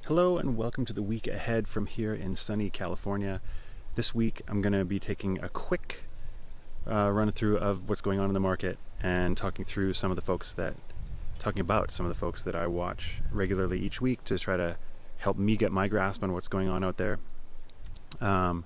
Hello and welcome to the week ahead from here in sunny California. This week I'm going to be taking a quick run through of what's going on in the market and talking about some of the folks that I watch regularly each week to try to help me get my grasp on what's going on out there. And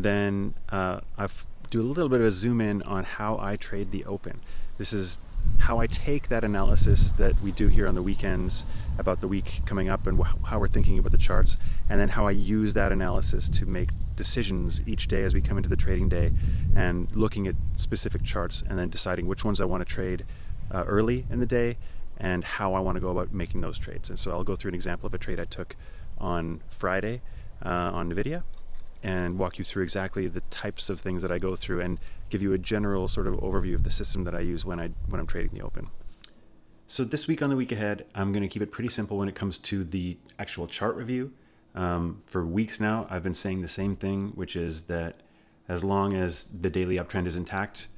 then I do a little bit of a zoom in on how I trade the open. This is how I take that analysis that we do here on the weekends about the week coming up and how we're thinking about the charts, and then how I use that analysis to make decisions each day as we come into the trading day and looking at specific charts and then deciding which ones I want to trade early in the day and how I want to go about making those trades. And so I'll go through an example of a trade I took on Friday on NVDA and walk you through exactly the types of things that I go through and give you a general sort of overview of the system that I use when I'm trading the open. So this week on the week ahead, I'm going to keep it pretty simple when it comes to the actual chart review. For weeks now, I've been saying the same thing, which is that as long as the daily uptrend is intact,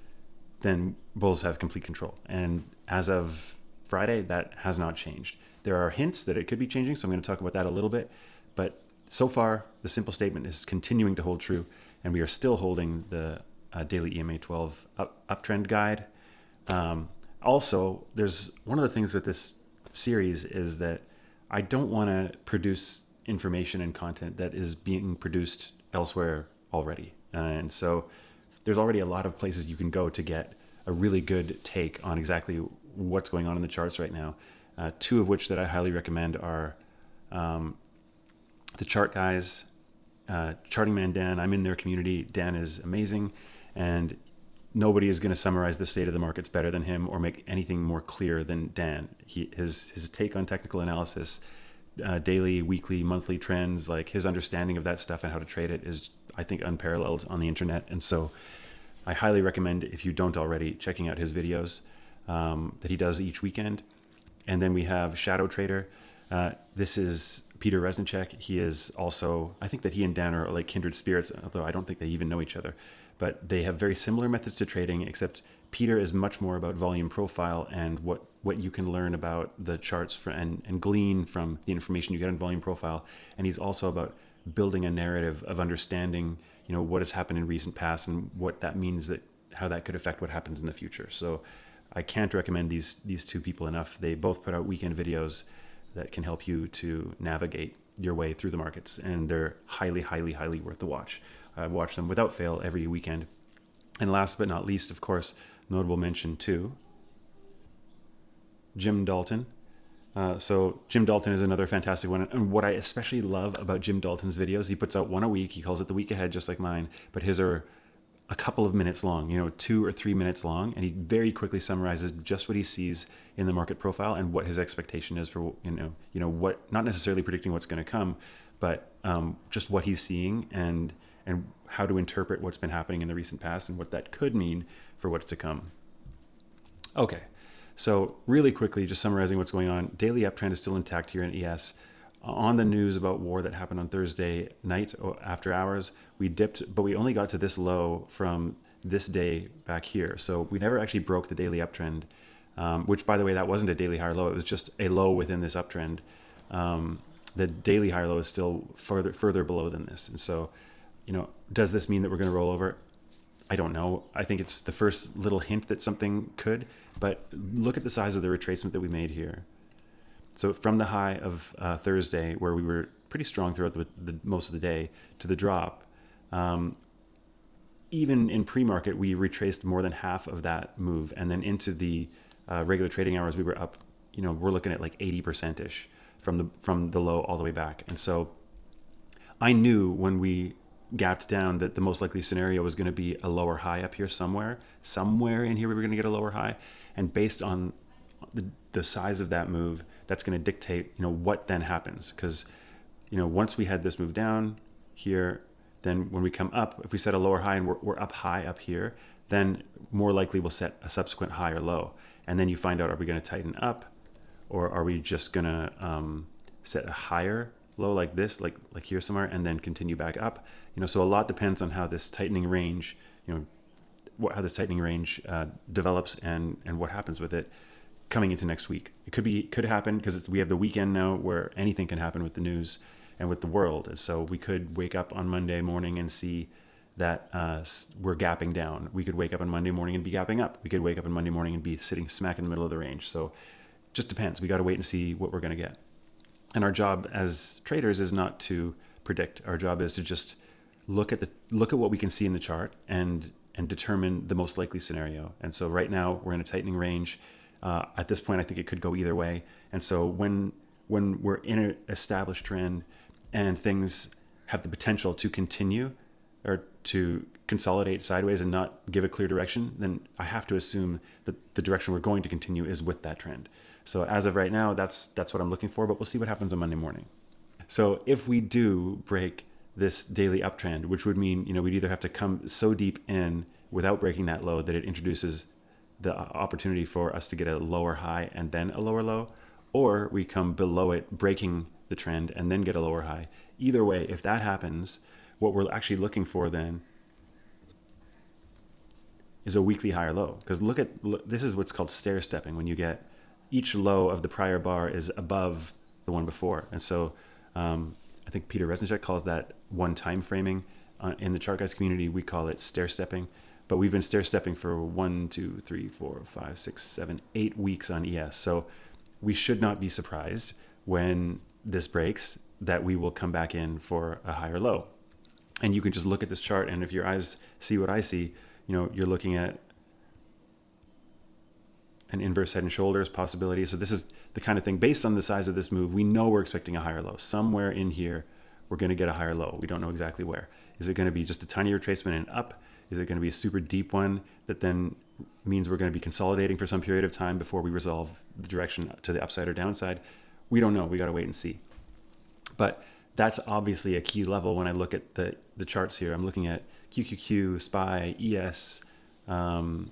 then bulls have complete control. And as of Friday, that has not changed. There are hints that it could be changing, so I'm going to talk about that a little bit. But so far, the simple statement is continuing to hold true, and we are still holding the daily EMA 12 uptrend guide. Also, there's one of the things with this series is that I don't want to produce information and content that is being produced elsewhere already. And so there's already a lot of places you can go to get a really good take on exactly what's going on in the charts right now. Two of which that I highly recommend are the chart guys, ChartingManDan. I'm in their community. Dan is amazing, and nobody is going to summarize the state of the markets better than him or make anything more clear than Dan. His take on technical analysis, daily, weekly, monthly trends, like his understanding of that stuff and how to trade it is, I think, unparalleled on the internet. And so I highly recommend, if you don't already, checking out his videos that he does each weekend. And then we have ShadowTrader. This is Peter Resnicek. He is also, I think that he and Dan are like kindred spirits, although I don't think they even know each other. But they have very similar methods to trading, except Peter is much more about volume profile and what you can learn about the charts and glean from the information you get in volume profile. And he's also about building a narrative of understanding, what has happened in recent past and what that means, how that could affect what happens in the future. So I can't recommend these two people enough. They both put out weekend videos that can help you to navigate your way through the markets, and they're highly, highly, highly worth the watch. I watch them without fail every weekend. And last but not least, of course, notable mention to Jim Dalton. So Jim Dalton is another fantastic one. And what I especially love about Jim Dalton's videos, he puts out one a week. He calls it the week ahead, just like mine, but his are a couple of minutes long, 2 or 3 minutes long, and he very quickly summarizes just what he sees in the market profile and what his expectation is for, what, not necessarily predicting what's going to come, but just what he's seeing and how to interpret what's been happening in the recent past and what that could mean for what's to come. Okay, so really quickly, just summarizing what's going on. Daily uptrend is still intact here in ES. On the news about war that happened on Thursday night after hours, we dipped, but we only got to this low from this day back here. So we never actually broke the daily uptrend, which, by the way, that wasn't a daily higher low. It was just a low within this uptrend. The daily higher low is still further below than this. And so, does this mean that we're going to roll over? I don't know. I think it's the first little hint that something could, but look at the size of the retracement that we made here. So from the high of Thursday, where we were pretty strong throughout the most of the day, to the drop, even in pre-market, we retraced more than half of that move. And then into the regular trading hours, we were up, we're looking at like 80%-ish from the low all the way back. And so I knew when we gapped down that the most likely scenario was going to be a lower high up here somewhere in here we were going to get a lower high. And based on the size of that move, that's going to dictate, what then happens. Because, once we had this move down here, then when we come up, if we set a lower high and we're up high up here, then more likely we'll set a subsequent high or low. And then you find out, are we going to tighten up, or are we just going to set a higher low like this, like here somewhere, and then continue back up? So a lot depends on how this tightening range, develops and what happens with it. coming into next week. It could happen because we have the weekend now where anything can happen with the news and with the world. And so we could wake up on Monday morning and see that we're gapping down. We could wake up on Monday morning and be gapping up. We could wake up on Monday morning and be sitting smack in the middle of the range. So just depends. We got to wait and see what we're going to get. And our job as traders is not to predict. Our job is to just look at what we can see in the chart and determine the most likely scenario. And so right now we're in a tightening range. At this point, I think it could go either way. And so when we're in an established trend and things have the potential to continue or to consolidate sideways and not give a clear direction, then I have to assume that the direction we're going to continue is with that trend. So as of right now, that's what I'm looking for, but we'll see what happens on Monday morning. So if we do break this daily uptrend, which would mean, we'd either have to come so deep in without breaking that low that it introduces the opportunity for us to get a lower high and then a lower low, or we come below it, breaking the trend and then get a lower high. Either way, if that happens, what we're actually looking for then is a weekly higher low. Because look, this is what's called stair stepping, when you get each low of the prior bar is above the one before. And so I think Peter Resnick calls that one time framing. In the chart guys community, we call it stair stepping. But we've been stair stepping for 1, 2, 3, 4, 5, 6, 7, 8 weeks on ES. So we should not be surprised when this breaks that we will come back in for a higher low. And you can just look at this chart, and if your eyes see what I see, you're looking at an inverse head and shoulders possibility. So this is the kind of thing, based on the size of this move, we know we're expecting a higher low. Somewhere in here, we're going to get a higher low. We don't know exactly where. Is it going to be just a tiny retracement and up? Is it going to be a super deep one that then means we're going to be consolidating for some period of time before we resolve the direction to the upside or downside? We don't know. We got to wait and see. But that's obviously a key level when I look at the charts here. I'm looking at QQQ, SPY, ES, and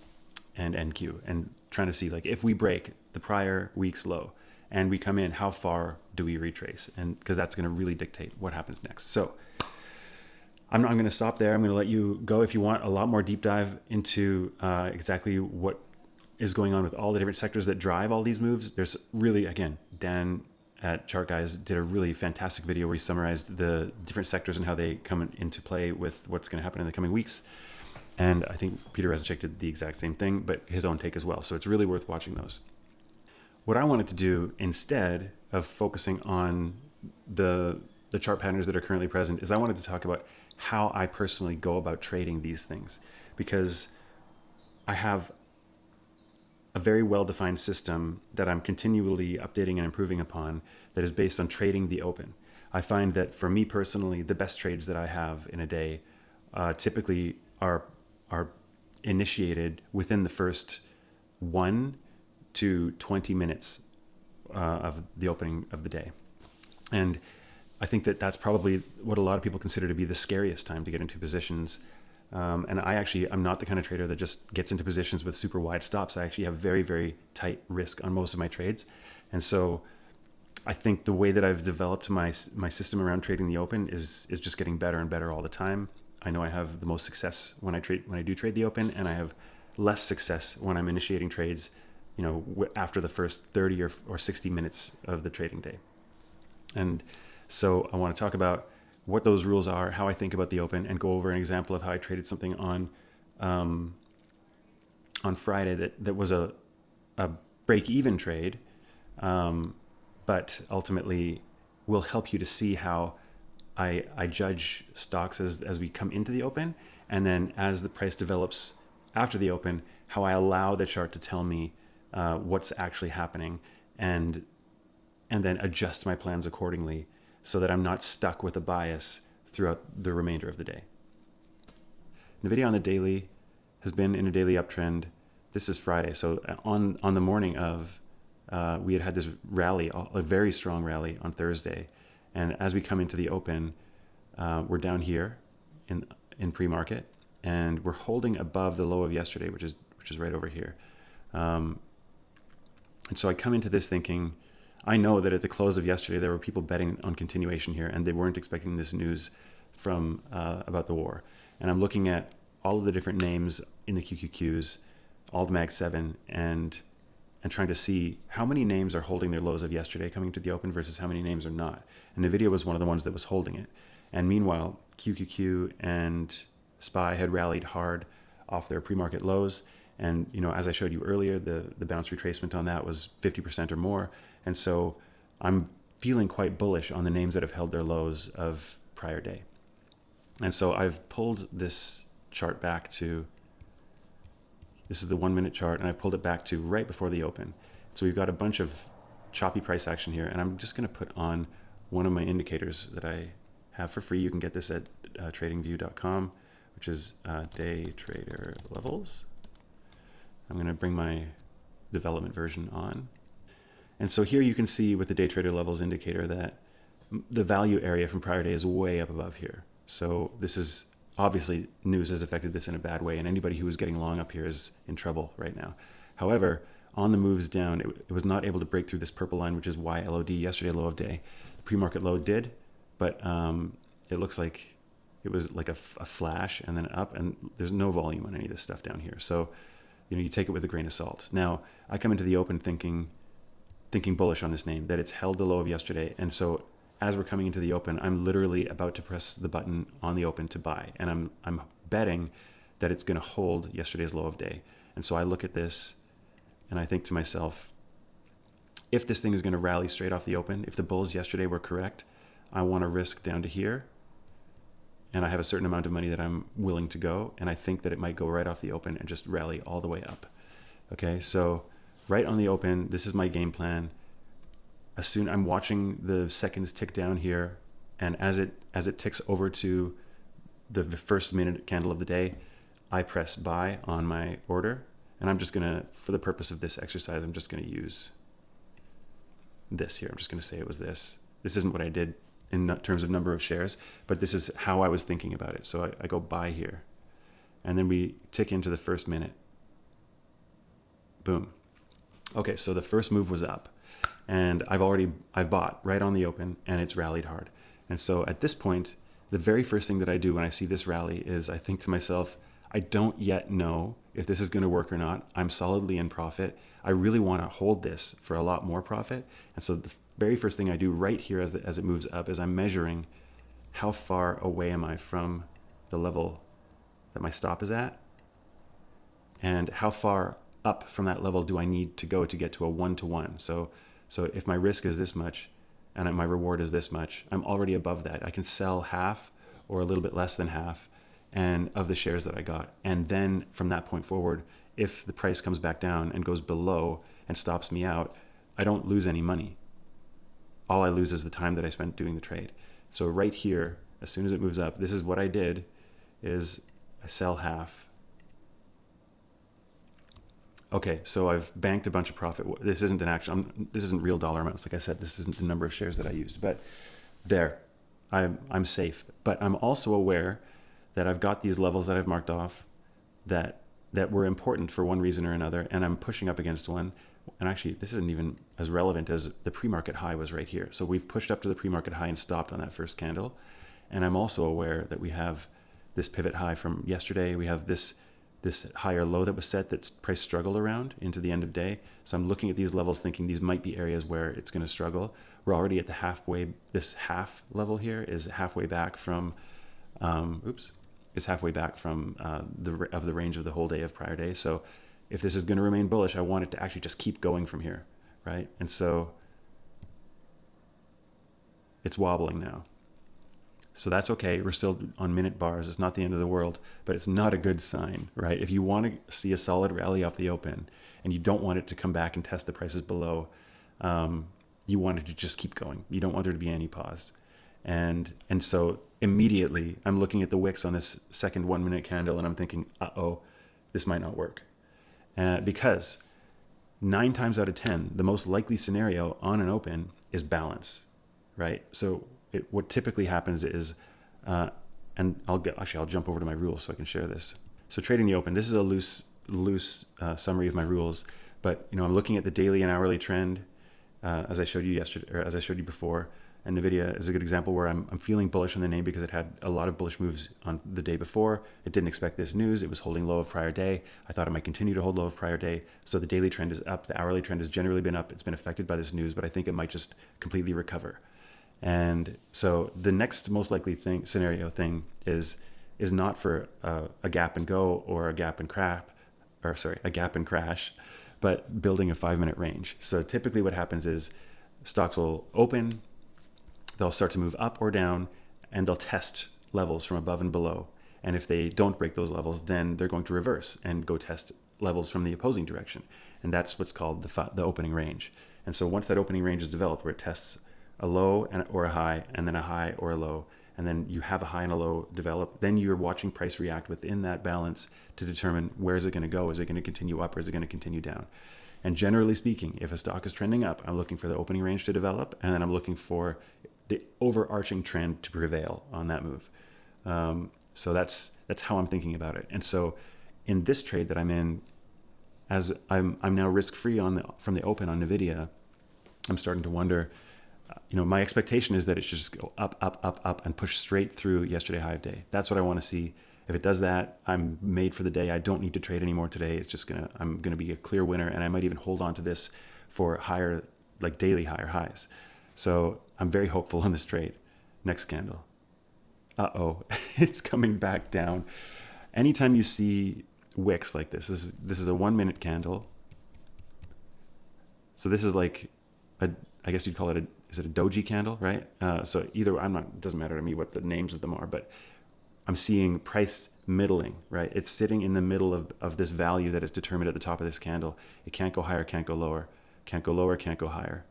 NQ, and trying to see, like, if we break the prior week's low and we come in, how far do we retrace? And because that's going to really dictate what happens next. So I'm going to stop there. I'm going to let you go. If you want a lot more deep dive into exactly what is going on with all the different sectors that drive all these moves, there's really, again, Dan at Chart Guys did a really fantastic video where he summarized the different sectors and how they come into play with what's going to happen in the coming weeks. And I think Peter Resnick did the exact same thing, but his own take as well. So it's really worth watching those. What I wanted to do, instead of focusing on the chart patterns that are currently present, is I wanted to talk about how I personally go about trading these things, because I have a very well-defined system that I'm continually updating and improving upon that is based on trading the open. I find that for me personally, the best trades that I have in a day typically are initiated within the first 1 to 20 minutes of the opening of the day. And I think that's probably what a lot of people consider to be the scariest time to get into positions. And I'm not the kind of trader that just gets into positions with super wide stops. I actually have very, very tight risk on most of my trades. And so I think the way that I've developed my system around trading the open is just getting better and better all the time. I know I have the most success when I do trade the open, and I have less success when I'm initiating trades, after the first 30 or 60 minutes of the trading day. And so I want to talk about what those rules are, how I think about the open, and go over an example of how I traded something on Friday that was a break-even trade, but ultimately will help you to see how I judge stocks as we come into the open, and then as the price develops after the open, how I allow the chart to tell me what's actually happening, and then adjust my plans accordingly so that I'm not stuck with a bias throughout the remainder of the day. NVDA on the daily has been in a daily uptrend. This is Friday. So on the morning of, we had this rally, a very strong rally on Thursday. And as we come into the open, we're down here in pre-market, and we're holding above the low of yesterday, which is right over here. And so I come into this thinking, I know that at the close of yesterday, there were people betting on continuation here, and they weren't expecting this news from about the war. And I'm looking at all of the different names in the QQQs, Alt Mag 7, and and trying to see how many names are holding their lows of yesterday coming to the open versus how many names are not. And NVIDIA was one of the ones that was holding it. And meanwhile, QQQ and SPY had rallied hard off their pre-market lows. And, as I showed you earlier, the bounce retracement on that was 50% or more. And so I'm feeling quite bullish on the names that have held their lows of prior day. And so I've pulled this chart back to, this is the 1 minute chart, and I pulled it back to right before the open. So we've got a bunch of choppy price action here, and I'm just going to put on one of my indicators that I have for free. You can get this at tradingview.com, which is day trader levels. I'm going to bring my development version on. And so here you can see with the day trader levels indicator that the value area from prior day is way up above here. So this is obviously, news has affected this in a bad way, and anybody who is getting long up here is in trouble right now. However, on the moves down, it was not able to break through this purple line, which is YLOD, yesterday low of day. The pre-market low did, but it looks like it was like a flash and then up, and there's no volume on any of this stuff down here. So, you take it with a grain of salt. Now, I come into the open thinking bullish on this name, that it's held the low of yesterday, and so as we're coming into the open, I'm literally about to press the button on the open to buy, and I'm betting that it's going to hold yesterday's low of day. And so I look at this and I think to myself, if this thing is going to rally straight off the open, if the bulls yesterday were correct, I want to risk down to here, and I have a certain amount of money that I'm willing to go, and I think that it might go right off the open and just rally all the way up. Okay, so right on the open, this is my game plan. As soon I'm watching the seconds tick down here, and as it ticks over to the first minute candle of the day, I press buy on my order, and I'm just gonna, for the purpose of this exercise, I'm just gonna use this here. I'm just gonna say it was this. This isn't what I did in terms of number of shares, but this is how I was thinking about it. So I go buy here, and then we tick into the first minute. Boom. Okay, so the first move was up, and I've bought right on the open, and it's rallied hard. And so at this point, the very first thing that I do when I see this rally is I think to myself, I don't yet know if this is going to work or not. I'm solidly in profit. I really want to hold this for a lot more profit. And so the very first thing I do right here as it moves up is I'm measuring how far away am I from the level that my stop is at, and how far up from that level do I need to go to get to a 1-to-1. So if my risk is this much and my reward is this much, I'm already above that. I can sell half or a little bit less than half and of the shares that I got. And then from that point forward, if the price comes back down and goes below and stops me out, I don't lose any money. All I lose is the time that I spent doing the trade. So right here, as soon as it moves up, this is what I did, is I sell half. Okay, so I've banked a bunch of profit. This isn't an actual, this isn't real dollar amounts. Like I said, this isn't the number of shares that I used, but there, I'm safe. But I'm also aware that I've got these levels that I've marked off that were important for one reason or another, and I'm pushing up against one. And actually, this isn't even as relevant as the pre-market high was right here. So we've pushed up to the pre-market high and stopped on that first candle. And I'm also aware that we have this pivot high from yesterday. We have this higher low that was set that price struggled around into the end of day. So I'm looking at these levels thinking these might be areas where it's going to struggle. We're already at the halfway, this half level here is halfway back from, is halfway back from the range of the whole day of prior day. So if this is going to remain bullish, I want it to actually just keep going from here, right? And so it's wobbling now. So that's okay. We're still on minute bars. It's not the end of the world, but it's not a good sign, right? If you want to see a solid rally off the open and you don't want it to come back and test the prices below, you want it to just keep going. You don't want there to be any pause. And so immediately I'm looking at the wicks on this second 1 minute candle and I'm thinking, uh-oh, this might not work. Because 9 times out of 10, the most likely scenario on an open is balance, right? So what typically happens is, and I'll jump over to my rules so I can share this. So trading the open, this is a loose summary of my rules, but I'm looking at the daily and hourly trend, as I showed you yesterday, or as I showed you before. And NVIDIA is a good example where I'm feeling bullish on the name because it had a lot of bullish moves on the day before. It didn't expect this news. It was holding low of prior day. I thought it might continue to hold low of prior day. So the daily trend is up. The hourly trend has generally been up. It's been affected by this news, but I think it might just completely recover. And so the next most likely scenario is not for a gap and go or a gap and crash, but building a 5-minute range. So typically what happens is stocks will open, they'll start to move up or down, and they'll test levels from above and below. And if they don't break those levels, then they're going to reverse and go test levels from the opposing direction. And that's what's called the opening range. And so once that opening range is developed, where it tests a low or a high, and then a high or a low, and then you have a high and a low develop, then you're watching price react within that balance to determine where is it going to go. Is it going to continue up or is it going to continue down? And generally speaking, if a stock is trending up, I'm looking for the opening range to develop, and then I'm looking for the overarching trend to prevail on that move. So that's how I'm thinking about it. And so in this trade that I'm in, as I'm now risk-free from the open on NVIDIA, I'm starting to wonder, my expectation is that it should just go up, up, up, up, and push straight through yesterday high of day. That's what I want to see. If it does that, I'm made for the day. I don't need to trade anymore today. I'm gonna be a clear winner, and I might even hold on to this for higher, like daily higher highs. So I'm very hopeful on this trade. Next candle. It's coming back down. Anytime you see wicks like this is a 1-minute candle. So this is like I guess you'd call it is it a doji candle, right? So either it doesn't matter to me what the names of them are, but I'm seeing price middling, right? It's sitting in the middle of this value that is determined at the top of this candle. It can't go higher, can't go lower, can't go lower, can't go higher.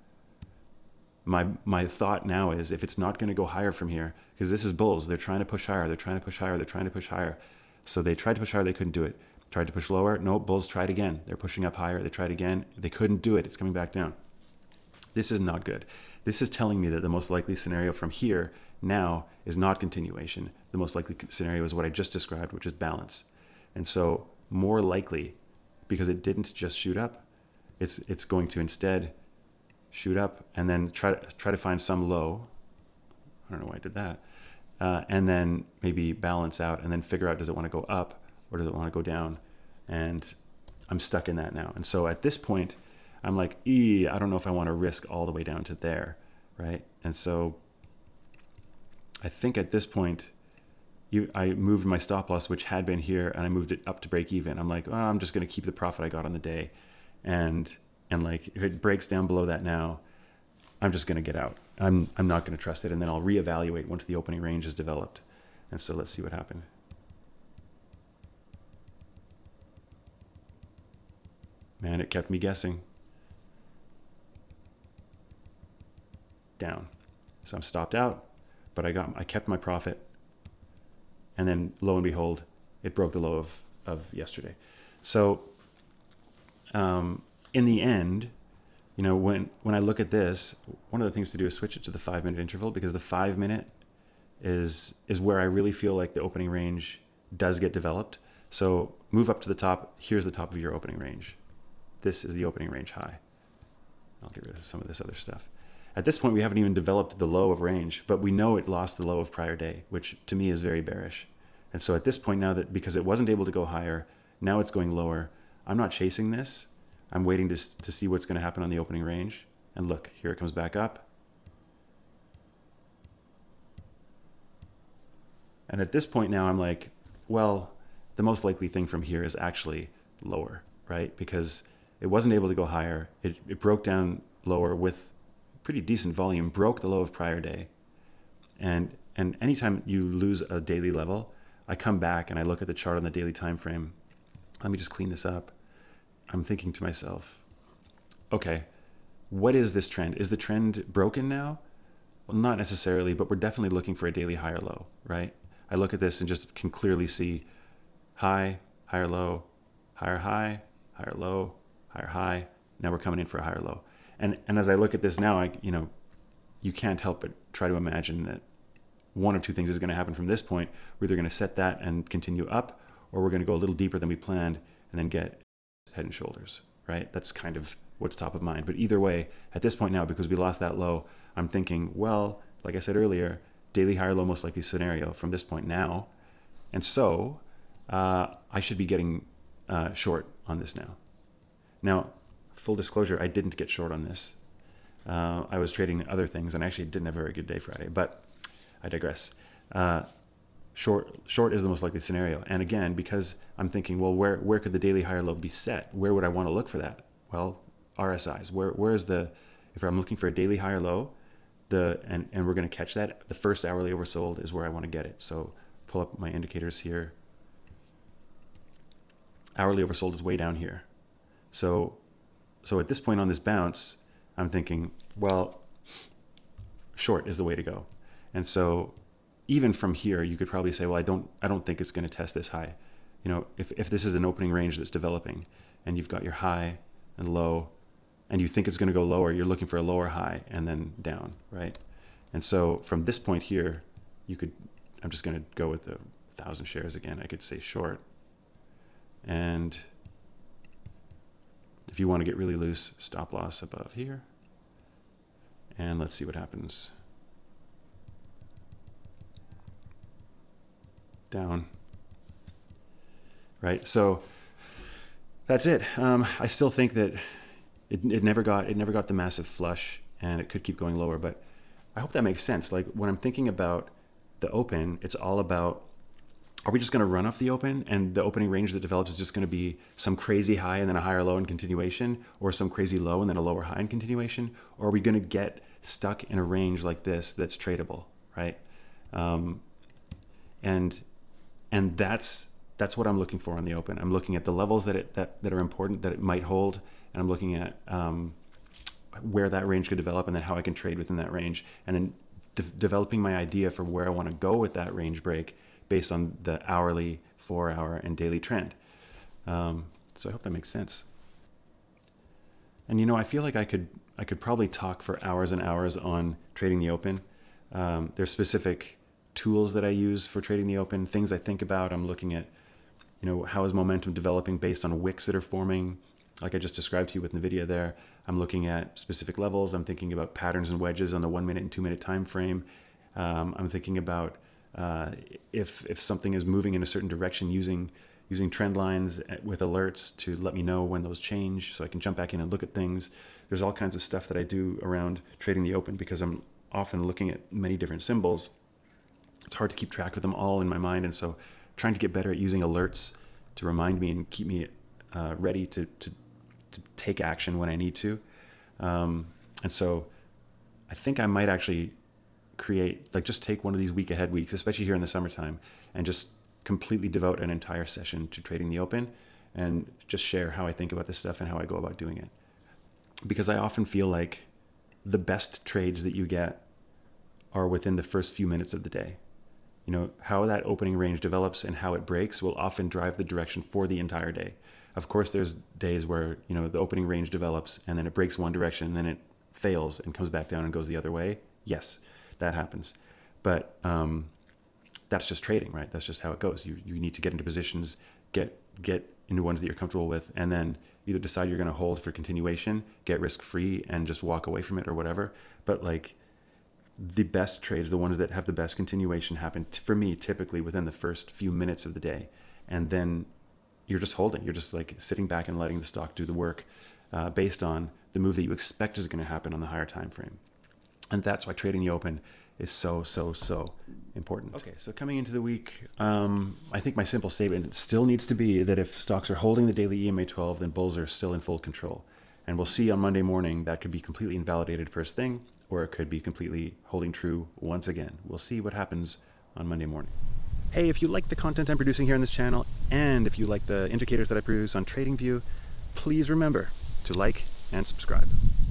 My thought now is, if it's not going to go higher from here, because this is bulls, they're trying to push higher, they're trying to push higher, they're trying to push higher. So they tried to push higher, they couldn't do it. Tried to push lower, no, bulls tried again. They're pushing up higher, they tried again, they couldn't do it, it's coming back down. This is not good. This is telling me that the most likely scenario from here now is not continuation. The most likely scenario is what I just described, which is balance. And so more likely, because it didn't just shoot up, it's going to instead shoot up and then try to find some low. I don't know why I did that. And then maybe balance out and then figure out, does it want to go up or does it want to go down? And I'm stuck in that now. And so at this point, I'm like, I don't know if I want to risk all the way down to there, right? And so I think at this point, I moved my stop loss, which had been here, and I moved it up to break even. I'm like, I'm just going to keep the profit I got on the day. And like, if it breaks down below that now, I'm just going to get out. I'm not going to trust it. And then I'll reevaluate once the opening range is developed. And so let's see what happened. Man, it kept me guessing. Down. So I'm stopped out, but I kept my profit. And then lo and behold, it broke the low of yesterday. So in the end, when I look at this, one of the things to do is switch it to the 5-minute interval, because the 5-minute is where I really feel like the opening range does get developed. So move up to the top. Here's the top of your opening range. This is the opening range high. I'll get rid of some of this other stuff. At this point, we haven't even developed the low of range, but we know it lost the low of prior day, which to me is very bearish. And so at this point now, that because it wasn't able to go higher, now it's going lower. I'm not chasing this. I'm waiting to see what's going to happen on the opening range. And look, here it comes back up. And at this point now, I'm like, well, the most likely thing from here is actually lower, right? Because it wasn't able to go higher. It broke down lower with pretty decent volume, broke the low of prior day. And anytime you lose a daily level, I come back and I look at the chart on the daily time frame. Let me just clean this up. I'm thinking to myself, okay, what is this trend? Is the trend broken now? Well, not necessarily, but we're definitely looking for a daily higher low, right? I look at this and just can clearly see high, higher low, higher high, higher low, higher high. Now we're coming in for a higher low. And as I look at this now, you can't help but try to imagine that one of two things is going to happen from this point. We're either going to set that and continue up, or we're going to go a little deeper than we planned and then get head and shoulders, right? That's kind of what's top of mind. But either way, at this point now, because we lost that low, I'm thinking, well, like I said earlier, daily higher low most likely scenario from this point now. And so I should be getting short on this now. Now, full disclosure, I didn't get short on this. I was trading other things and actually didn't have a very good day Friday, but I digress. Short is the most likely scenario. And again, because I'm thinking, well, where could the daily higher low be set? Where would I want to look for that? Well, RSIs. Where is the, if I'm looking for a daily higher low, and we're going to catch that, the first hourly oversold is where I want to get it. So pull up my indicators here. Hourly oversold is way down here. So at this point on this bounce, I'm thinking, well, short is the way to go. And so even from here, you could probably say, well, I don't think it's going to test this high. You know, if this is an opening range that's developing and you've got your high and low and you think it's going to go lower, you're looking for a lower high and then down, right? And so from this point here, I'm just going to go with the 1,000 shares again. I could say short. And if you want to get really loose, stop loss above here. And let's see what happens. Down. Right, so that's it. I still think that it never got the massive flush, and it could keep going lower. But I hope that makes sense. Like when I'm thinking about the open, it's all about, are we just going to run off the open, and the opening range that develops is just going to be some crazy high and then a higher low in continuation, or some crazy low and then a lower high in continuation, or are we going to get stuck in a range like this that's tradable, right? And that's what I'm looking for on the open. I'm looking at the levels that are important, that it might hold, and I'm looking at where that range could develop, and then how I can trade within that range, and then developing my idea for where I want to go with that range break based on the hourly, 4-hour, and daily trend. So I hope that makes sense. And you know, I feel like I could probably talk for hours and hours on trading the open. There's specific tools that I use for trading the open, things I think about. I'm looking at, you know, how is momentum developing based on wicks that are forming, like I just described to you with NVDA there. I'm looking at specific levels. I'm thinking about patterns and wedges on the 1 minute and 2 minute time frame. I'm thinking about if something is moving in a certain direction, using trend lines with alerts to let me know when those change, so I can jump back in and look at things. There's all kinds of stuff that I do around trading the open because I'm often looking at many different symbols. It's hard to keep track of them all in my mind, and so trying to get better at using alerts to remind me and keep me ready to take action when I need to. And so I think I might actually just take one of these week ahead weeks, especially here in the summertime, and just completely devote an entire session to trading the open and just share how I think about this stuff and how I go about doing it. Because I often feel like the best trades that you get are within the first few minutes of the day. You know, how that opening range develops and how it breaks will often drive the direction for the entire day. Of course, there's days where, you know, the opening range develops and then it breaks one direction and then it fails and comes back down and goes the other way. Yes, that happens. But that's just trading, right? That's just how it goes. You need to get into positions, get into ones that you're comfortable with, and then either decide you're going to hold for continuation, get risk-free, and just walk away from it or whatever. But like the best trades, the ones that have the best continuation, happen for me typically within the first few minutes of the day. And then you're just holding. You're just like sitting back and letting the stock do the work based on the move that you expect is going to happen on the higher time frame. And that's why trading the open is so important. Okay, so coming into the week, I think my simple statement still needs to be that if stocks are holding the daily EMA 12, then bulls are still in full control. And we'll see on Monday morning, that could be completely invalidated first thing, or it could be completely holding true once again. We'll see what happens on Monday morning. Hey, if you like the content I'm producing here on this channel, and if you like the indicators that I produce on TradingView, please remember to like and subscribe.